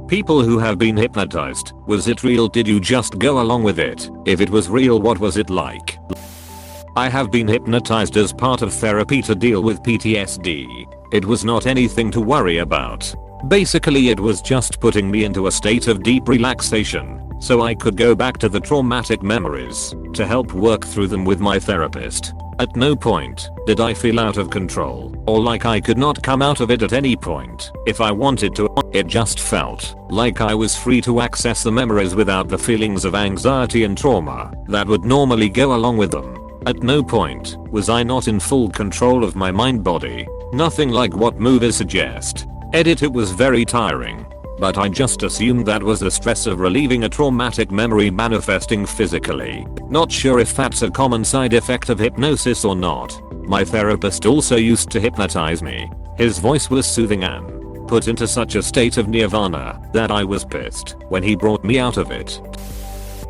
People who have been hypnotized, was it real? Did you just go along with it? If it was real, what was it like? I have been hypnotized as part of therapy to deal with PTSD. It was not anything to worry about. Basically it was just putting me into a state of deep relaxation so I could go back to the traumatic memories to help work through them with my therapist. At no point did I feel out of control or like I could not come out of it at any point if I wanted to. It just felt like I was free to access the memories without the feelings of anxiety and trauma that would normally go along with them. At no point was I not in full control of my mind body. Nothing like what movies suggest. It was very tiring. But I just assumed that was the stress of relieving a traumatic memory manifesting physically. Not sure if that's a common side effect of hypnosis or not. My therapist also used to hypnotize me. His voice was soothing and put into such a state of nirvana that I was pissed when he brought me out of it.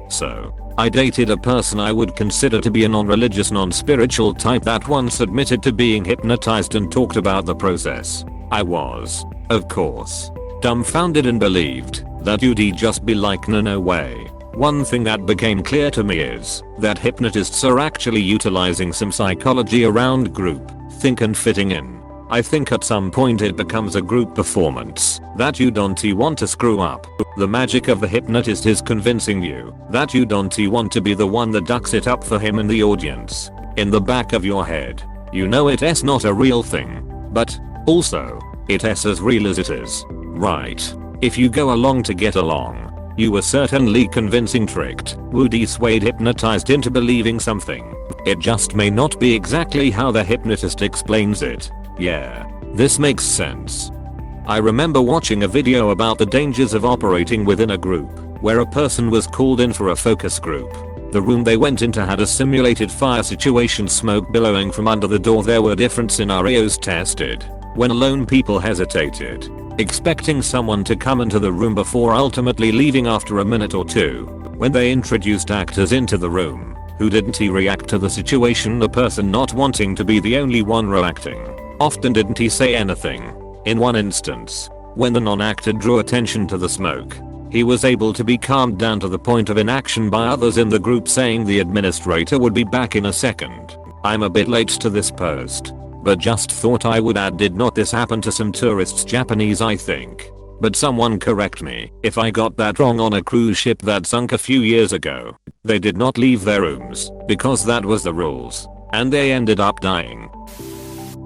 So, I dated a person I would consider to be a non-religious, non-spiritual type that once admitted to being hypnotized and talked about the process. I was, of course, dumbfounded and believed that you'd just be like no way. One thing that became clear to me is that hypnotists are actually utilizing some psychology around group think and fitting in. I think at some point it becomes a group performance that you don't want to screw up. The magic of the hypnotist is convincing you that you don't want to be the one that ducks it up for him in the audience. In the back of your head, you know it's not a real thing, but also, it's as real as it is. Right. If you go along to get along, you were certainly convincing, tricked, woody swayed, hypnotized into believing something. It just may not be exactly how the hypnotist explains it. Yeah, this makes sense. I remember watching a video about the dangers of operating within a group, where a person was called in for a focus group. The room they went into had a simulated fire situation, smoke billowing from under the door. There were different scenarios tested. When alone, people hesitated, expecting someone to come into the room before ultimately leaving after a minute or two. When they introduced actors into the room, who didn't react to the situation, the person not wanting to be the only one reacting. Often didn't say anything. In one instance, when the non-actor drew attention to the smoke, he was able to be calmed down to the point of inaction by others in the group saying the administrator would be back in a second. I'm a bit late to this post, but just thought I would add, did not this happen to some tourists? Japanese, I think. But someone correct me if I got that wrong. On a cruise ship that sunk a few years ago, they did not leave their rooms because that was the rules, and they ended up dying.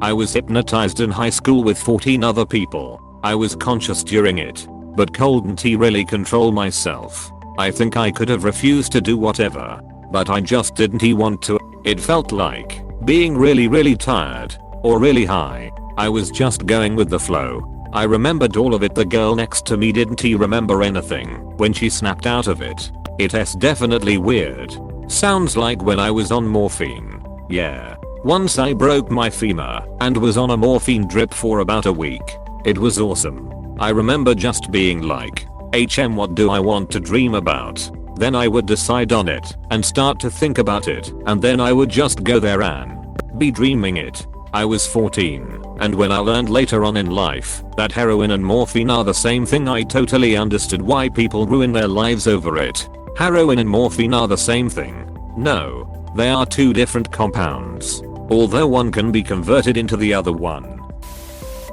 I was hypnotized in high school with 14 other people. I was conscious during it, but couldn't really control myself. I think I could have refused to do whatever, but I just didn't want to. It felt like being really tired or really high. I was just going with the flow. I remembered all of it. The girl next to me didn't remember anything when she snapped out of it. It's definitely weird. Sounds like when I was on morphine. Yeah. Once I broke my femur and was on a morphine drip for about a week. It was awesome. I remember just being like, what do I want to dream about? Then I would decide on it and start to think about it, and then I would just go there and be dreaming it. I was 14, and when I learned later on in life that heroin and morphine are the same thing, I totally understood why people ruin their lives over it. Heroin and morphine are the same thing. No, they are two different compounds, although one can be converted into the other one.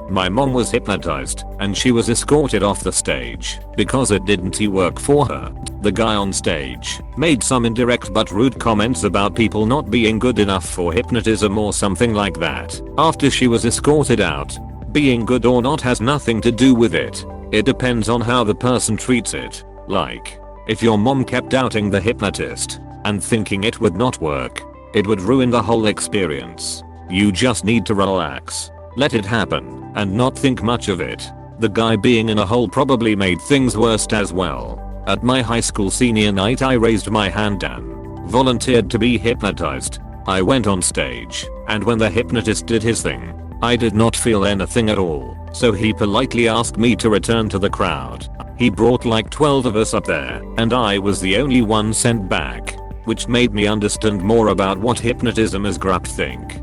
My mom was hypnotized and she was escorted off the stage because it didn't work for her. The guy on stage made some indirect but rude comments about people not being good enough for hypnotism or something like that. After she was escorted out, being good or not has nothing to do with it. It depends on how the person treats it. Like, if your mom kept doubting the hypnotist and thinking it would not work, it would ruin the whole experience. You just need to relax, let it happen, and not think much of it. The guy being in a hole probably made things worse as well. At my high school senior night, I raised my hand and volunteered to be hypnotized. I went on stage, and when the hypnotist did his thing, I did not feel anything at all, so he politely asked me to return to the crowd. He brought like 12 of us up there, and I was the only one sent back, which made me understand more about what hypnotism is. Think.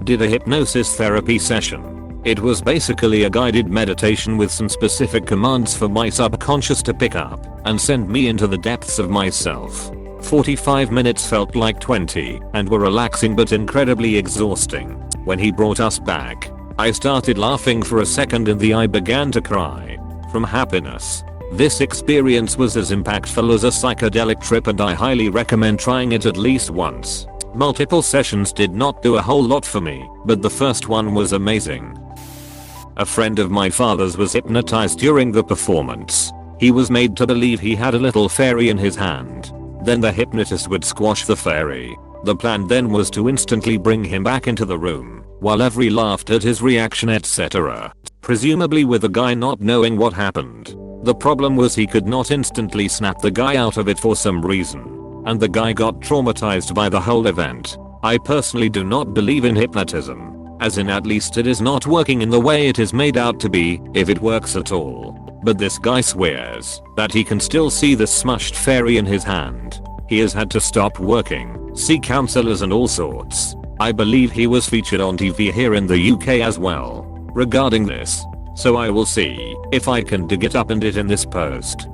Did a hypnosis therapy session. It was basically a guided meditation with some specific commands for my subconscious to pick up and send me into the depths of myself. 45 minutes felt like 20 and were relaxing but incredibly exhausting. When he brought us back, I started laughing for a second and I began to cry from happiness. This experience was as impactful as a psychedelic trip and I highly recommend trying it at least once. Multiple sessions did not do a whole lot for me, but the first one was amazing. A friend of my father's was hypnotized during the performance. He was made to believe he had a little fairy in his hand. Then the hypnotist would squash the fairy. The plan then was to instantly bring him back into the room, while everyone laughed at his reaction etc. Presumably with the guy not knowing what happened. The problem was he could not instantly snap the guy out of it for some reason, and the guy got traumatized by the whole event. I personally do not believe in hypnotism. As in at least it is not working in the way it is made out to be, if it works at all. But this guy swears that he can still see the smushed fairy in his hand. He has had to stop working, see counselors and all sorts. I believe he was featured on TV here in the UK as well regarding this. So I will see if I can dig it up and it in this post.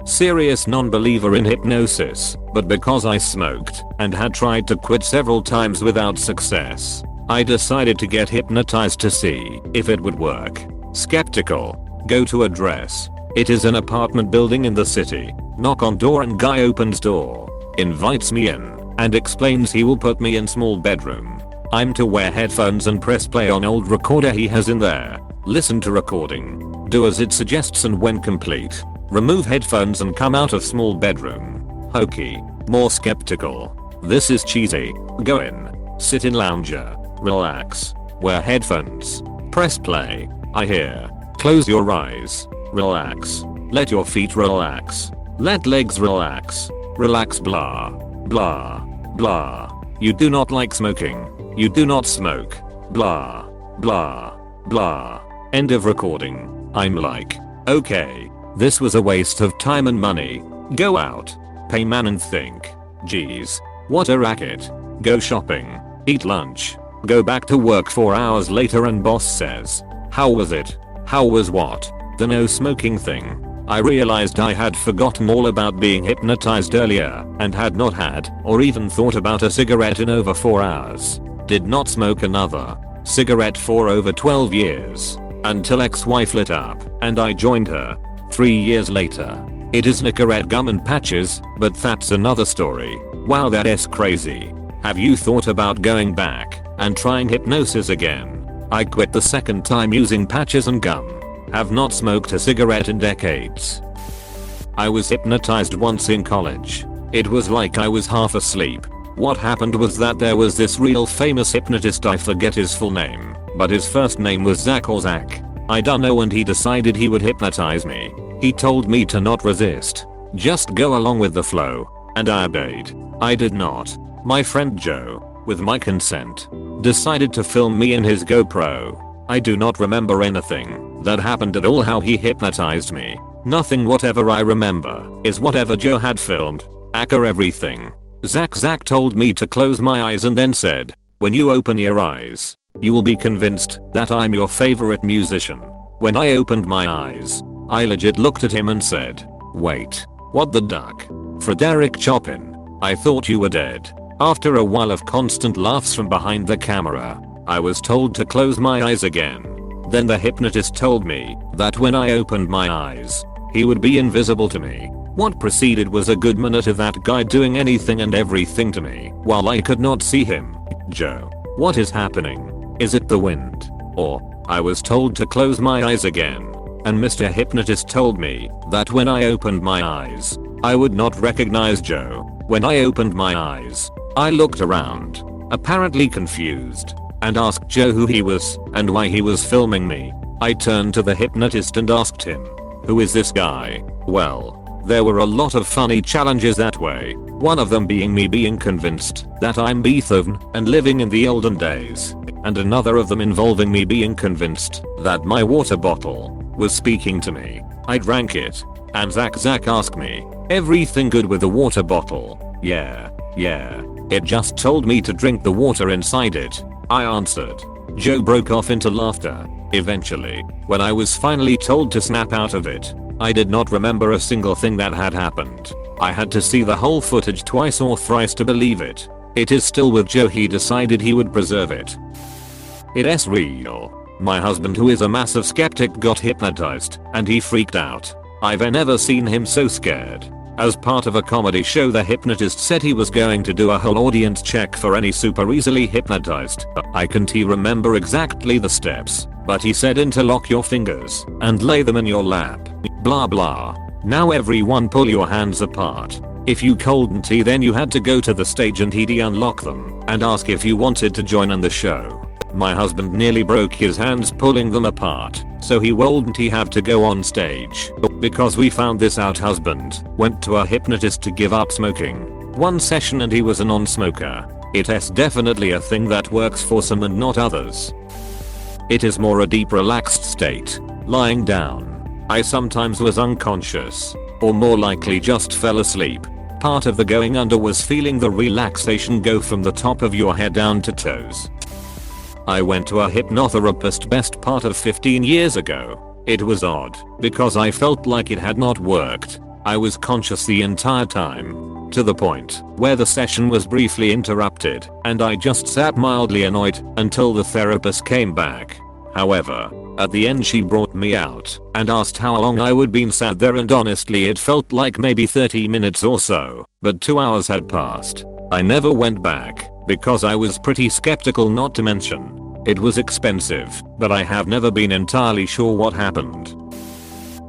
Serious non-believer in hypnosis, but because I smoked and had tried to quit several times without success, I decided to get hypnotized to see if it would work. Skeptical. Go to address. It is an apartment building in the city. Knock on door and guy opens door. Invites me in and explains he will put me in small bedroom. I'm to wear headphones and press play on old recorder he has in there. Listen to recording. Do as it suggests and when complete, remove headphones and come out of small bedroom. Hokey. More skeptical. This is cheesy. Go in. Sit in lounger. Relax. Wear headphones. Press play. I hear. Close your eyes. Relax. Let your feet relax. Let legs relax. Relax blah. Blah. Blah. You do not like smoking. You do not smoke. Blah. Blah. Blah. End of recording. I'm like, okay. This was a waste of time and money. Go out. Pay man and think. Geez. What a racket. Go shopping. Eat lunch. Go back to work 4 hours later and boss says, how was it? How was what? The no smoking thing. I realized I had forgotten all about being hypnotized earlier and had not had or even thought about a cigarette in over 4 hours. Did not smoke another cigarette for over 12 years until ex-wife lit up and I joined her 3 years later. It is Nicorette gum and patches, but that's another story. Wow, that is crazy. Have you thought about going back and trying hypnosis again? I quit the second time using patches and gum. Have not smoked a cigarette in decades. I was hypnotized once in college. It was like I was half asleep. What happened was that there was this real famous hypnotist, I forget his full name, but his first name was Zach or Zach. I don't know, and he decided he would hypnotize me. He told me to not resist. Just go along with the flow. And I obeyed. I did not. My friend Joe, with my consent, decided to film me in his GoPro. I do not remember anything that happened at all. How he hypnotized me. Nothing. Whatever I remember is whatever Joe had filmed. Aka everything. Zach told me to close my eyes and then said, when you open your eyes, you will be convinced that I'm your favorite musician. When I opened my eyes, I legit looked at him and said, wait, what the duck? Frederick Chopin, I thought you were dead. After a while of constant laughs from behind the camera, I was told to close my eyes again. Then the hypnotist told me that when I opened my eyes, he would be invisible to me. What proceeded was a good minute of that guy doing anything and everything to me while I could not see him. Joe, what is happening? Is it the wind? Or, I was told to close my eyes again, and Mr. Hypnotist told me that when I opened my eyes, I would not recognize Joe. When I opened my eyes, I looked around, apparently confused, and asked Joe who he was and why he was filming me. I turned to the hypnotist and asked him, who is this guy? Well, there were a lot of funny challenges that way, one of them being me being convinced that I'm Beethoven and living in the olden days, and another of them involving me being convinced that my water bottle was speaking to me. I drank it, and Zach asked me, everything good with the water bottle? Yeah. It just told me to drink the water inside it. I answered, Joe broke off into laughter. Eventually, when I was finally told to snap out of it, I did not remember a single thing that had happened. I had to see the whole footage twice or thrice to believe it. It is still with Joe. He decided he would preserve it. It's real. My husband, who is a massive skeptic, got hypnotized and he freaked out. I've never seen him so scared. As part of a comedy show, the hypnotist said he was going to do a whole audience check for any super easily hypnotized. I can't remember exactly the steps, but he said interlock your fingers and lay them in your lap. Blah blah. Now everyone pull your hands apart. If you couldn't, then you had to go to the stage and he'd unlock them and ask if you wanted to join in the show. My husband nearly broke his hands pulling them apart, so he wouldn't have to go on stage. Because we found this out, husband went to a hypnotist to give up smoking. One session and he was a non-smoker. It's definitely a thing that works for some and not others. It is more a deep relaxed state. Lying down, I sometimes was unconscious, or more likely just fell asleep. Part of the going under was feeling the relaxation go from the top of your head down to toes. I went to a hypnotherapist best part of 15 years ago. It was odd, because I felt like it had not worked. I was conscious the entire time, to the point where the session was briefly interrupted, and I just sat mildly annoyed until the therapist came back. However, at the end she brought me out and asked how long I would been sat there, and honestly it felt like maybe 30 minutes or so, but 2 hours had passed. I never went back, because I was pretty skeptical, not to mention it was expensive, but I have never been entirely sure what happened.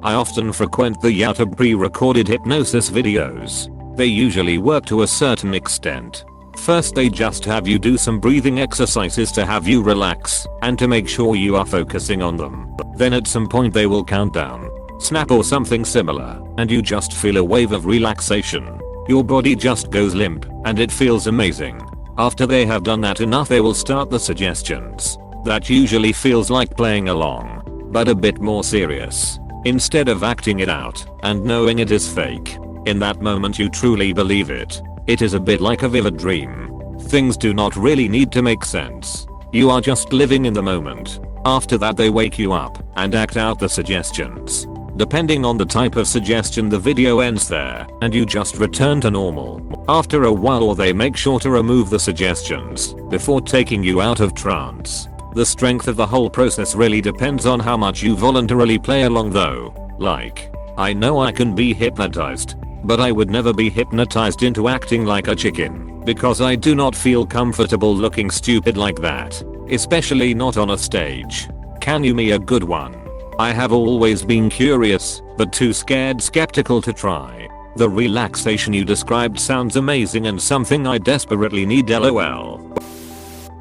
I often frequent the YouTube pre-recorded hypnosis videos. They usually work to a certain extent. First they just have you do some breathing exercises to have you relax and to make sure you are focusing on them. Then at some point they will count down, snap or something similar, and you just feel a wave of relaxation. Your body just goes limp and it feels amazing. After they have done that enough, they will start the suggestions. That usually feels like playing along, but a bit more serious. Instead of acting it out and knowing it is fake, in that moment you truly believe it. It is a bit like a vivid dream. Things do not really need to make sense. You are just living in the moment. After that they wake you up and act out the suggestions. Depending on the type of suggestion, the video ends there and you just return to normal. After a while, or they make sure to remove the suggestions before taking you out of trance. The strength of the whole process really depends on how much you voluntarily play along though. Like, I know I can be hypnotized, but I would never be hypnotized into acting like a chicken, because I do not feel comfortable looking stupid like that, especially not on a stage. Can you me a good one? I have always been curious, but too scared skeptical to try. The relaxation you described sounds amazing and something I desperately need, lol.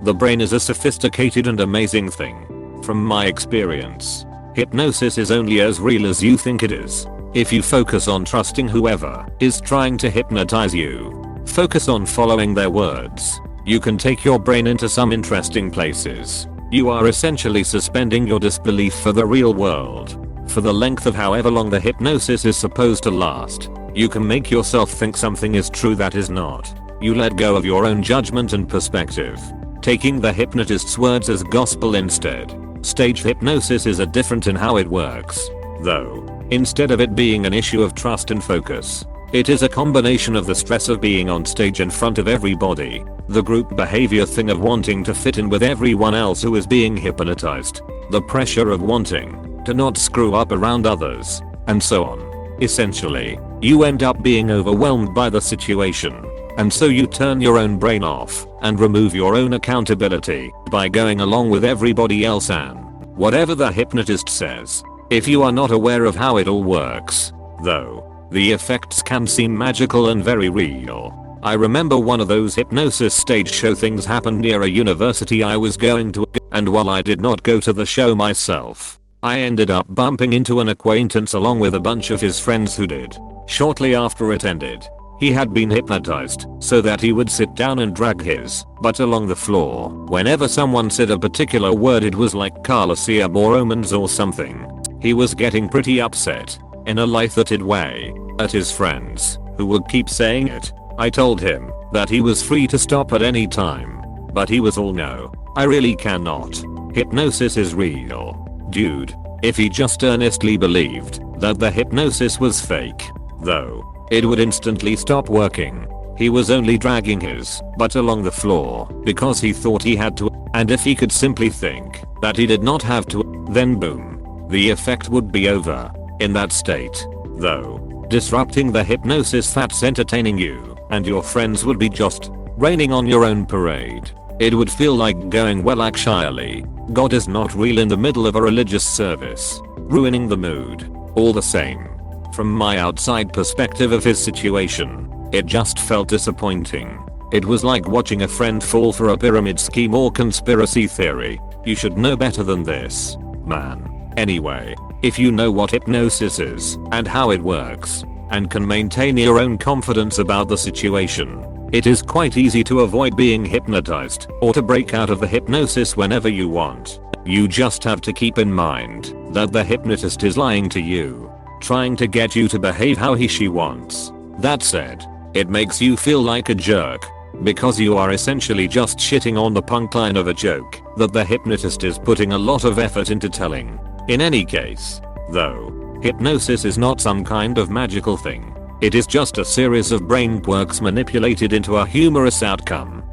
The brain is a sophisticated and amazing thing. From my experience, hypnosis is only as real as you think it is. If you focus on trusting whoever is trying to hypnotize you, focus on following their words, you can take your brain into some interesting places. You are essentially suspending your disbelief for the real world. For the length of however long the hypnosis is supposed to last, you can make yourself think something is true that is not. You let go of your own judgment and perspective, taking the hypnotist's words as gospel instead. Stage hypnosis is different in how it works, though. Instead of it being an issue of trust and focus, it is a combination of the stress of being on stage in front of everybody, the group behavior thing of wanting to fit in with everyone else who is being hypnotized, the pressure of wanting to not screw up around others, and so on. Essentially, you end up being overwhelmed by the situation, and so you turn your own brain off and remove your own accountability by going along with everybody else and whatever the hypnotist says. If you are not aware of how it all works, though, the effects can seem magical and very real. I remember one of those hypnosis stage show things happened near a university I was going to, and while I did not go to the show myself, I ended up bumping into an acquaintance along with a bunch of his friends who did. Shortly after it ended, he had been hypnotized so that he would sit down and drag his butt along the floor. Whenever someone said a particular word, it was like Colosseum or omens or something. He was getting pretty upset, in a light-hearted way, at his friends, who would keep saying it. I told him that he was free to stop at any time, but he was all no. I really cannot. Hypnosis is real. Dude, if he just earnestly believed that the hypnosis was fake, though, it would instantly stop working. He was only dragging his butt along the floor because he thought he had to, and if he could simply think that he did not have to, then boom, the effect would be over. In that state, though, disrupting the hypnosis that's entertaining you and your friends would be just raining on your own parade. It would feel like going, well actually, God is not real in the middle of a religious service, ruining the mood. All the same, from my outside perspective of his situation, it just felt disappointing. It was like watching a friend fall for a pyramid scheme or conspiracy theory. You should know better than this, man. Anyway, if you know what hypnosis is and how it works, and can maintain your own confidence about the situation, it is quite easy to avoid being hypnotized or to break out of the hypnosis whenever you want. You just have to keep in mind that the hypnotist is lying to you, trying to get you to behave how she wants. That said, it makes you feel like a jerk because you are essentially just shitting on the punchline of a joke that the hypnotist is putting a lot of effort into telling. In any case, though, hypnosis is not some kind of magical thing. It is just a series of brain quirks manipulated into a humorous outcome.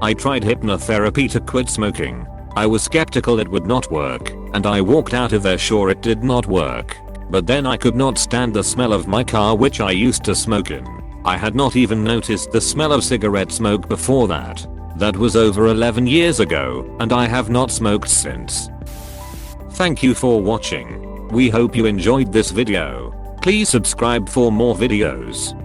I tried hypnotherapy to quit smoking. I was skeptical it would not work, and I walked out of there sure it did not work. But then I could not stand the smell of my car which I used to smoke in. I had not even noticed the smell of cigarette smoke before that. That was over 11 years ago, and I have not smoked since. Thank you for watching. We hope you enjoyed this video. Please subscribe for more videos.